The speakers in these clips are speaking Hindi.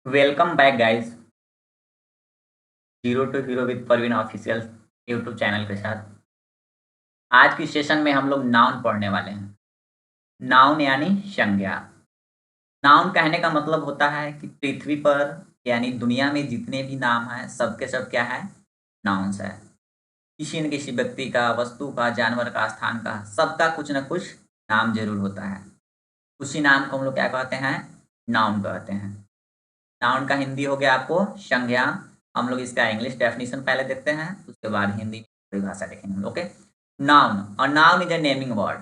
Welcome back guys. Zero to hero with Parveen official YouTube channel के साथ आज की सेशन में हम लोग नाउन पढ़ने वाले हैं। नाउन यानी संज्ञा। नाउन कहने का मतलब होता है कि पृथ्वी पर यानी दुनिया में जितने भी नाम हैं सबके सब क्या है, नाउन्स है। किसी न किसी व्यक्ति का, वस्तु का, जानवर का, स्थान का, सबका कुछ न कुछ नाम जरूर होता है। उसी नाम को हम लोग क्या कहते हैं, नाउन कहते हैं। नाउन का हिंदी हो गया आपको संज्ञा। हम लोग इसका इंग्लिश डेफिनेशन पहले देखते हैं, उसके बाद हिंदी परिभाषा देखेंगे। ओके। नाउन, और noun is a naming word.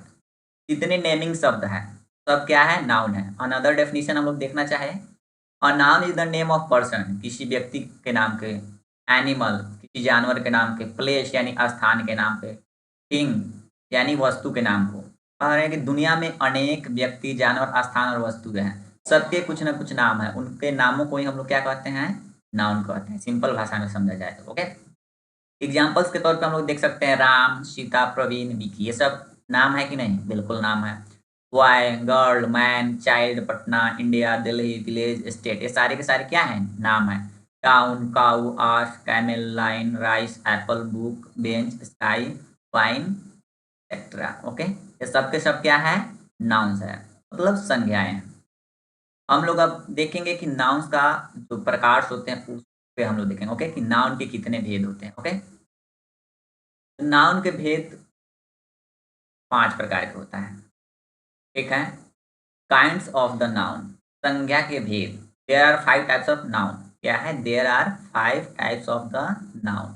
जितने नेमिंग शब्द हैं सब क्या है, नाउन है। अनदर डेफिनेशन हम लोग देखना चाहे, a noun is the name of person, किसी व्यक्ति के नाम के, एनिमल किसी जानवर के नाम के, प्लेस यानी स्थान के नाम पे, थिंग यानी वस्तु के नाम को। कह रहे हैं कि दुनिया में अनेक व्यक्ति, जानवर, स्थान और वस्तुएं हैं, सबके कुछ ना कुछ नाम है। उनके नामों को ही हम लोग क्या कहते हैं, नाउन कहते हैं। सिंपल भाषा में समझा जाए तो। ओके। एग्जाम्पल्स के तौर पे हम लोग देख सकते हैं, राम, सीता, प्रवीण, विकी, ये सब नाम है कि नहीं, बिल्कुल नाम है। Boy, girl, man, child, Patna, India, Delhi, village, state, ये सारे के सारे क्या हैं, नाम है। Town, cow, art, camel, line, rice, Apple, book, bench, sky, wine, etcetera. Okay, ये सब के सब क्या है, नाउन्स है, मतलब संज्ञाएं हैं। हम लोग अब देखेंगे कि नाउन्स का जो प्रकार होते हैं उस पे हम लोग देखेंगे। ओके, कि नाउन के कितने भेद होते हैं। ओके। नाउन के भेद 5 प्रकार के होता है। एक है काइंड्स ऑफ द नाउन, संज्ञा के भेद। There are 5 types of noun. क्या है, there are 5 types of the noun.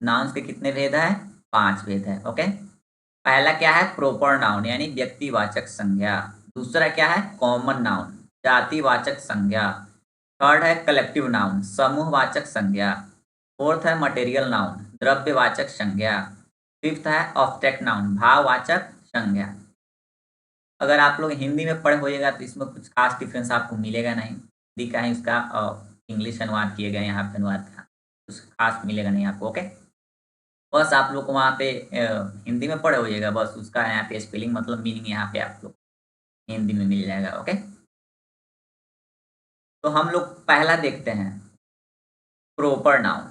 Nouns के कितने भेद है, 5 भेद है। ओके। पहला क्या है, प्रोपर नाउन यानी व्यक्तिवाचक संज्ञा। दूसरा क्या है, कॉमन नाउन, जातिवाचक संज्ञा। थर्ड है कलेक्टिव नाउन, समूहवाचक संज्ञा। फोर्थ है मटेरियल नाउन, द्रव्यवाचक संज्ञा। फिफ्थ है ऑब्जेक्ट नाउन, भाववाचक संज्ञा। अगर आप लोग हिंदी में पढ़े होइएगा तो इसमें कुछ खास डिफरेंस आपको मिलेगा नहीं। हिंदी का ही उसका इंग्लिश अनुवाद किए गए, यहाँ पे अनुवाद का कुछ खास मिलेगा नहीं आपको। ओके। बस आप लोग को वहाँ पे हिंदी में पढ़े होइएगा, बस उसका यहाँ पे स्पेलिंग मतलब मीनिंग यहाँ पे आप लोग हिंदी में मिल जाएगा। ओके। तो हम लोग पहला देखते हैं, प्रोपर नाउन।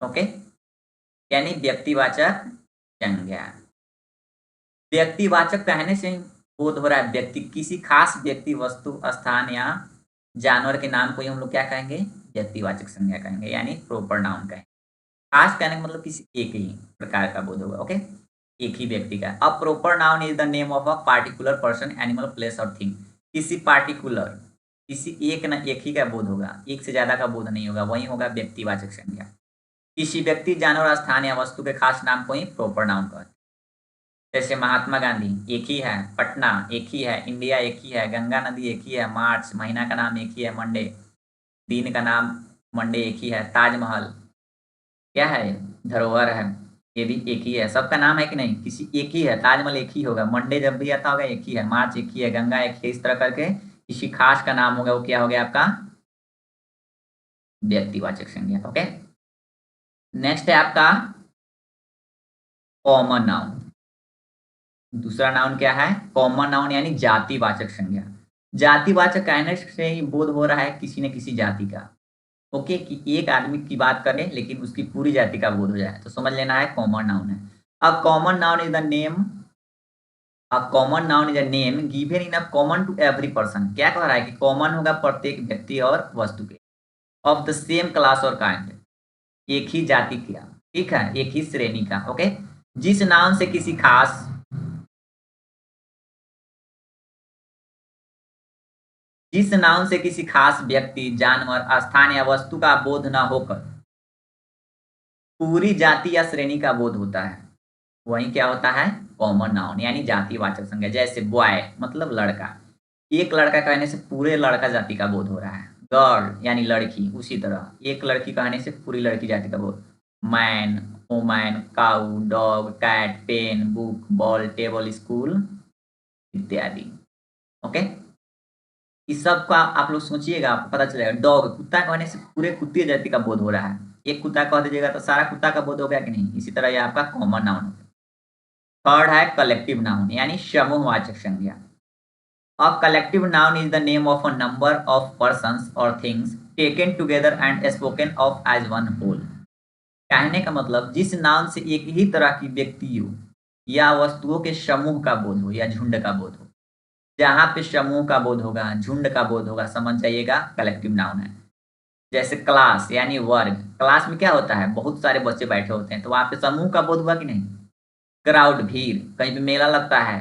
ओके, यानी व्यक्तिवाचक संज्ञा। व्यक्तिवाचक कहने से ही बोध हो रहा है व्यक्ति, किसी खास व्यक्ति, वस्तु, स्थान या जानवर के नाम को ही हम लोग क्या कहेंगे, व्यक्तिवाचक संज्ञा कहेंगे, यानी प्रोपर नाउन कहेंगे। खास कहने का मतलब किसी एक ही प्रकार का बोध होगा। ओके, एक ही व्यक्ति का। A proper noun is the name of a particular person, animal, place और थिंग। किसी पार्टिकुलर, किसी एक ना एक ही का बोध होगा, एक से ज्यादा का बोध नहीं होगा, वही होगा व्यक्तिवाचक संज्ञा। किसी व्यक्ति, जानवर, स्थान या वस्तु के खास नाम को ही प्रोपर नाउन कहते हैं। जैसे महात्मा गांधी एक ही है, पटना एक ही है, इंडिया एक ही है, गंगा नदी एक ही है, मार्च महीना का नाम एक ही है, मंडे दिन का नाम मंडे एक ही है, ताजमहल क्या है, धरोहर है, ये भी एक ही है। सबका नाम है कि नहीं, किसी एक ही है। ताजमहल एक ही होगा, मंडे जब भी आता होगा एक ही है, मार्च एक ही है, गंगा एक ही है। इस तरह करके किसी खास का नाम होगा, वो क्या हो गया आपका, व्यक्तिवाचक संज्ञा। ओके। नेक्स्ट है आपका कॉमन नाउन। दूसरा नाउन क्या है, कॉमन नाउन यानी जातिवाचक संज्ञा। जातिवाचक कहने से ही बोध हो रहा है किसी न किसी जाति का। ओके, कि एक आदमी की बात करें लेकिन उसकी पूरी जाति का बोध हो जाए तो समझ लेना है कॉमन नाउन है। A common noun is the name, a common noun is a name given in a common to every person. क्या कह रहा है कि कॉमन होगा प्रत्येक व्यक्ति और वस्तु के, ऑफ द सेम क्लास और काइंड, एक ही जाति का, ठीक है, एक ही श्रेणी का। ओके। जिस नाम से किसी खास, जिस नाउन से किसी खास व्यक्ति, जानवर, स्थान या वस्तु का बोध न होकर पूरी जाति या श्रेणी का बोध होता है, वही क्या होता है, कॉमन नाउन यानी जातिवाचक संज्ञा। जैसे बॉय मतलब लड़का, एक लड़का कहने से पूरे लड़का जाति का बोध हो रहा है। गर्ल यानी लड़की, उसी तरह एक लड़की कहने से पूरी लड़की जाति का बोध। Man, woman, cow, dog, cat, pen, book, ball, table, school इत्यादि। ओके। इस सब का आप लोग सोचिएगा, आपको पता चलेगा। डॉग, कुत्ता कहने से पूरे कुत्ते जाति का बोध हो रहा है। एक कुत्ता कह दीजिएगा तो सारा कुत्ता का बोध हो गया कि नहीं। इसी तरह ये आपका कॉमन नाउन हो गया। थर्ड है कलेक्टिव नाउन यानी समूहवाचक संज्ञा। A collective noun is the name of a number of persons और things taken together and spoken of as one whole. कहने का मतलब जिस नाउन से एक ही तरह की व्यक्तियों या वस्तुओं के समूह का बोध हो या झुंड का बोध हो। जहाँ पे समूह का बोध होगा, झुंड का बोध होगा, समझ जाइएगा कलेक्टिव नाउन है। जैसे क्लास यानी वर्ग, क्लास में क्या होता है, बहुत सारे बच्चे बैठे होते हैं, तो वहाँ पे समूह का बोध हुआ कि नहीं। क्राउड, भीड़, कहीं पे मेला लगता है,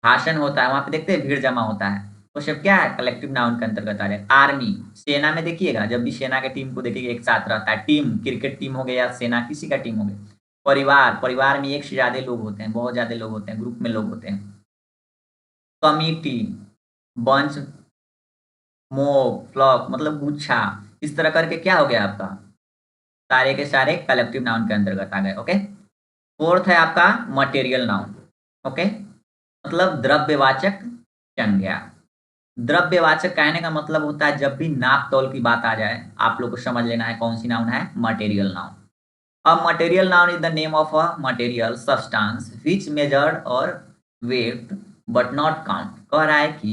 भाषण होता है, वहाँ पे देखते हैं भीड़ जमा होता है, वो सब क्या है, कलेक्टिव नाउन के अंतर्गत आ जाए। आर्मी, सेना में देखिएगा, जब भी सेना के टीम को देखिएगा एक साथ रहता है, टीम क्रिकेट टीम हो गया या सेना किसी का टीम हो गया। परिवार, परिवार में एक से ज्यादा लोग होते हैं, बहुत ज्यादा लोग होते हैं, ग्रुप में लोग होते हैं। कमिटी, बंच, मोब, फ्लॉक मतलब गुच्छा, इस तरह करके क्या हो गया आपका, सारे के सारे कलेक्टिव नाउन के अंतर्गत आ गए। ओके। फोर्थ है आपका मटेरियल नाउन। ओके, मतलब द्रव्यवाचक संज्ञा। द्रव्यवाचक कहने का मतलब होता है जब भी नाप तौल की बात आ जाए, आप लोग को समझ लेना है कौन सी नाउन है, मटेरियल नाउन। अब material noun is the name of a material substance which measured और वेट बट नॉट काउंट। कह रहा है कि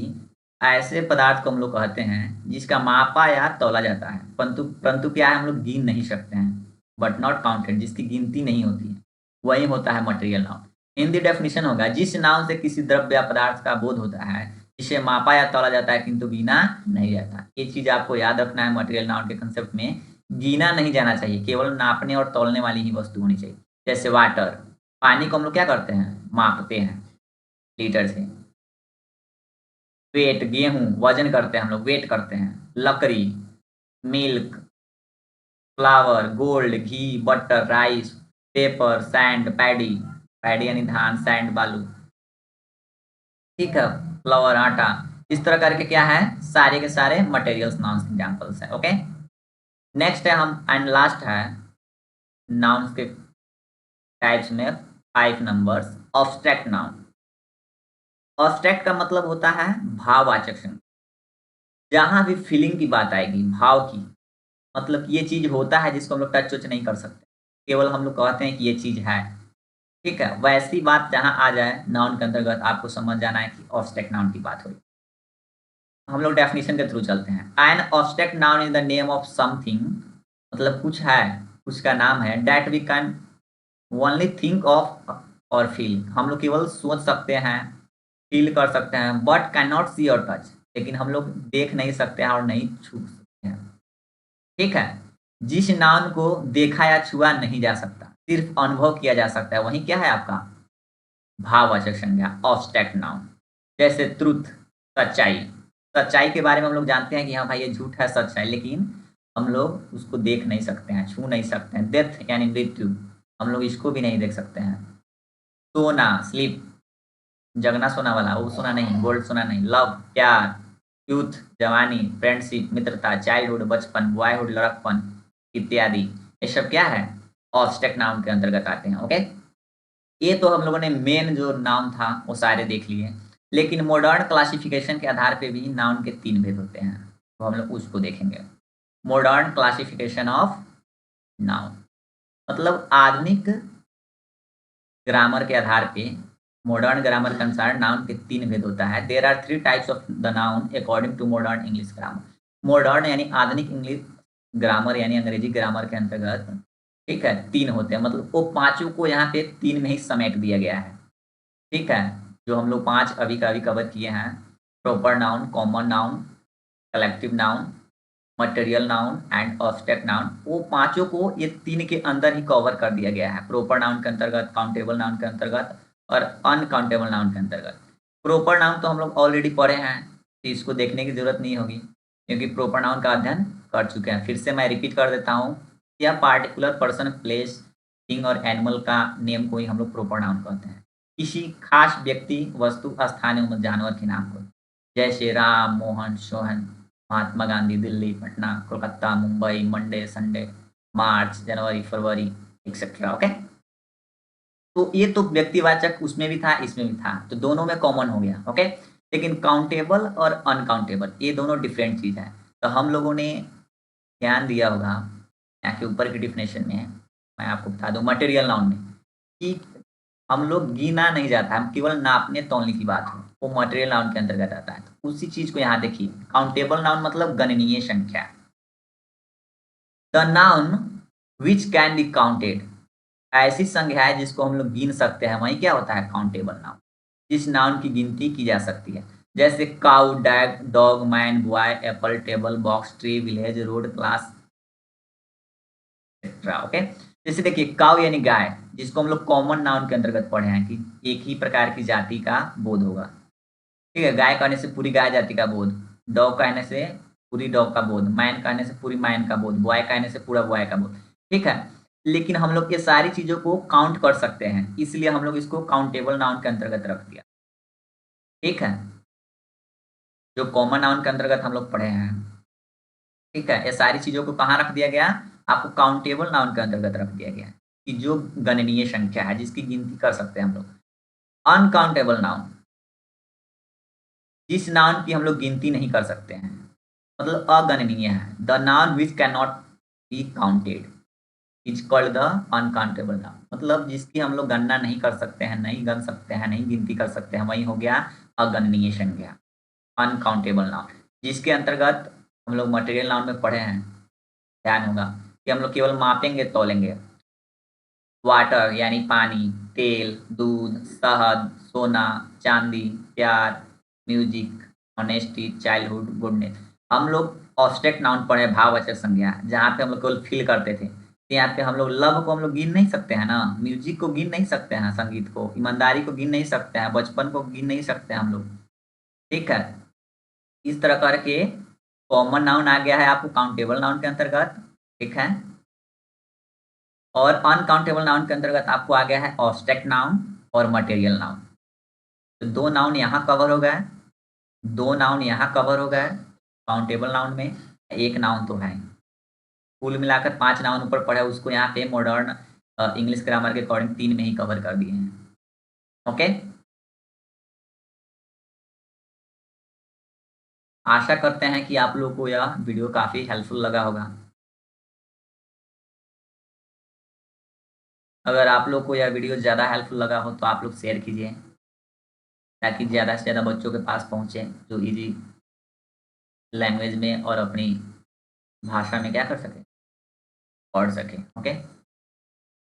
ऐसे पदार्थ को हम लोग कहते हैं जिसका मापा या तौला जाता है, परंतु परंतु क्या है, हम लोग गिन नहीं सकते हैं। बट नॉट काउंटेड, जिसकी गिनती नहीं होती है, वही होता है मटेरियल नाउन। हिंदी डेफिनेशन होगा, जिस नाउन से किसी द्रव्य या पदार्थ का बोध होता है, जिसे मापा या तौला जाता है किंतु गिना नहीं जाता। ये चीज आपको याद रखना है मटेरियल नाउन के कंसेप्ट में। गिना नहीं जाना चाहिए, केवल नापने और तौलने वाली ही वस्तु होनी चाहिए। जैसे वाटर, पानी को हम लोग क्या करते हैं, मापते हैं लीटर से। वेट, गेहूं वजन करते हैं हम लोग, वेट करते हैं। लकड़ी, मिल्क, फ्लावर, गोल्ड, घी, butter, rice, paper, sand, paddy, paddy यानी धान, सैंड बालू, ठीक है, फ्लावर, आटा। इस तरह करके क्या है, सारे के सारे मटेरियल्स नाउन्स एग्जांपल्स है। ओके। नेक्स्ट है हम एंड लास्ट है नाउन्स के टाइप्स में 5 नंबर्स। Obstruct noun. ऑब्स्ट्रैक्ट का मतलब होता है भाववाचक संज्ञा। जहां भी फीलिंग की बात आएगी, भाव की, मतलब ये चीज होता है जिसको हम लोग टच वच नहीं कर सकते, केवल हम लोग कहते हैं कि ये चीज है, ठीक है, वैसी बात जहां आ जाए नाउन के अंतर्गत, आपको समझ जाना है कि ऑब्स्ट्रैक्ट नाउन की बात हुई। हम लोग डेफिनेशन के थ्रू चलते हैं। An abstract noun is the name of something, मतलब कुछ है, कुछ का नाम है, that we can only think of और फील, हम लोग केवल सोच सकते हैं, फील कर सकते हैं, बट कैन नॉट सी और टच, लेकिन हम लोग देख नहीं सकते हैं और नहीं छू सकते हैं, ठीक है। जिस नाउन को देखा या छुआ नहीं जा सकता, सिर्फ अनुभव किया जा सकता है, वही क्या है आपका भाववाचक संज्ञा, ऑब्स्ट्रैक्ट नाउन। जैसे ट्रुथ, सच्चाई, सच्चाई के बारे में हम लोग जानते हैं कि हाँ भाई ये झूठ है, सच है, लेकिन हम लोग उसको देख नहीं सकते हैं, छू नहीं सकते हैं। डेथ यानी मृत्यु, हम लोग इसको भी नहीं देख सकते हैं। सोना, स्लीप, जगना सोना वाला, वो सोना नहीं, गोल्ड सोना नहीं। लव, प्यार, यूथ, जवानी, फ्रेंडशिप, मित्रता, चाइल्डहुड, बचपन, बॉयहुड, लड़कपन इत्यादि, ये सब क्या है, ऑब्स्ट्रैक्ट नाउन के अंतर्गत आते हैं। ओके। ये तो हम लोगों ने मेन जो नाउन था वो सारे देख लिए, लेकिन मॉडर्न क्लासिफिकेशन के आधार पे भी नाउन के 3 भेद होते हैं, तो हम लोग उसको देखेंगे। मॉडर्न क्लासिफिकेशन ऑफ नाउन, मतलब आधुनिक ग्रामर के आधार पे, मॉडर्न ग्रामर के अनुसार नाउन के 3 भेद होता है। There are 3 types of the noun according to modern English grammar. Modern यानी आधुनिक इंग्लिश ग्रामर यानी अंग्रेजी ग्रामर के अंतर्गत, ठीक है, 3 होते हैं, मतलब वो पांचों को यहाँ पे 3 में ही समेट दिया गया है, ठीक है। जो हम लोग 5 अभी का अभी कवर किए हैं, proper noun, common noun, collective noun, material noun and obstruct noun, वो पांचों को ये 3 के अंदर ही कवर कर दिया गया है। प्रॉपर नाउन के अंतर्गत, काउंटेबल नाउन के अंतर्गत और अनकाउंटेबल नाउन के अंतर्गत। प्रॉपर नाउन तो हम लोग ऑलरेडी पढ़े हैं, तो इसको देखने की जरूरत नहीं होगी, क्योंकि प्रॉपर नाउन का अध्ययन कर चुके हैं। फिर से मैं रिपीट कर देता हूँ, यह पार्टिकुलर पर्सन, प्लेस, थिंग और एनिमल का नेम को ही हम लोग प्रॉपर नाउन कहते हैं, किसी खास व्यक्ति, वस्तु, स्थान एवं जानवर के नाम को, जैसे राम, मोहन, सोहन, महात्मा गांधी, दिल्ली, पटना, कोलकाता, मुंबई, मंडे, संडे, मार्च, जनवरी, फरवरी, एक्सेट्रा। ओके। तो ये तो व्यक्तिवाचक उसमें भी था, इसमें भी था, तो दोनों में कॉमन हो गया। ओके। लेकिन काउंटेबल और अनकाउंटेबल ये दोनों डिफरेंट चीज है। तो हम लोगों ने ध्यान दिया होगा, यहाँ के ऊपर की डिफिनेशन में है, मैं आपको बता दूं मटेरियल नाउन में, कि हम लोग गिना नहीं जाता, हम केवल नापने तौलने की बात हो, वो मटेरियल नाउन के अंतर्गत आता है। तो उसी चीज को यहाँ देखिए, काउंटेबल नाउन मतलब गणनीय संख्या। The noun which can be counted, ऐसी संख्या है जिसको हम लोग गिन सकते हैं, वही क्या होता है काउंटेबल नाउन। जिस नाउन की गिनती की जा सकती है, जैसे काउ, डैग, dog, man, boy, apple, table, box, tree, village, road, class, etcetera. Okay, जैसे देखिए काउ यानी गाय, जिसको हम लोग कॉमन नाउन के अंतर्गत पढ़े हैं कि एक ही प्रकार की जाति का बोध होगा। ठीक है, गाय कहने से पूरी गाय जाति का बोध, डॉग कहने से पूरी डॉग का बोध, मैन कहने से पूरी मैन का बोध, बॉय कहने से पूरा बॉय का बोध। ठीक है, लेकिन हम लोग ये सारी चीजों को काउंट कर सकते हैं, इसलिए हम लोग इसको काउंटेबल नाउन के अंतर्गत रख दिया। ठीक है, जो कॉमन नाउन के अंतर्गत हम लोग पढ़े हैं। ठीक है, ये सारी चीजों को कहाँ रख दिया गया, आपको काउंटेबल नाउन के अंतर्गत रख दिया गया कि जो गणनीय संख्या है, जिसकी गिनती कर सकते हैं हम लोग। अनकाउंटेबल नाउन, जिस नाउन की हम लोग गिनती नहीं कर सकते हैं, मतलब अगणनीय है। The noun which can not be counted is called the uncountable noun, मतलब जिसकी हम लोग गणना नहीं कर सकते हैं, नहीं गण सकते हैं, नहीं गिनती कर सकते हैं, वही हो गया अगणनीय संख्या, अनकाउंटेबल नाउन। जिसके अंतर्गत हम लोग मटेरियल नाउन में पढ़े हैं, ध्यान होगा कि हम लोग केवल मापेंगे तोलेंगे। वाटर यानी पानी, तेल, दूध, शहद, सोना, चांदी, प्यार, म्यूजिक, ऑनेस्टी, चाइल्डहुड, गुडनेस। हम लोग ऑब्स्ट्रैक्ट नाउन पढ़े, भाववाचक संज्ञा, जहाँ पे हम लोग केवल फील करते थे। तो यहाँ पे हम लोग लव को हम लोग गिन नहीं सकते हैं ना, म्यूजिक को गिन नहीं सकते हैं, संगीत को, ईमानदारी को गिन नहीं सकते हैं, बचपन को गिन नहीं सकते हैं हम लोग। ठीक है, इस तरह करके कॉमन नाउन आ गया है आपको काउंटेबल नाउन के अंतर्गत। ठीक है, और अनकाउंटेबल नाउन के अंतर्गत आपको आ गया है ऑब्स्ट्रैक्ट नाउन और मटेरियल नाउन। तो दो नाउन यहाँ कवर हो गए, दो नाउन यहाँ कवर हो गए काउंटेबल नाउन में, एक नाउन तो है। कुल मिलाकर 5 नाउन ऊपर पढ़े, उसको यहाँ पे मॉडर्न इंग्लिश ग्रामर के अकॉर्डिंग 3 में ही कवर कर दिए हैं। ओके, आशा करते हैं कि आप लोगों को यह वीडियो काफ़ी हेल्पफुल लगा होगा। अगर आप लोग को यह वीडियो ज़्यादा हेल्पफुल लगा हो तो आप लोग शेयर कीजिए, ताकि ज़्यादा से ज़्यादा बच्चों के पास पहुँचे, जो इजी लैंग्वेज में और अपनी भाषा में क्या कर सके, पढ़ सके। ओके।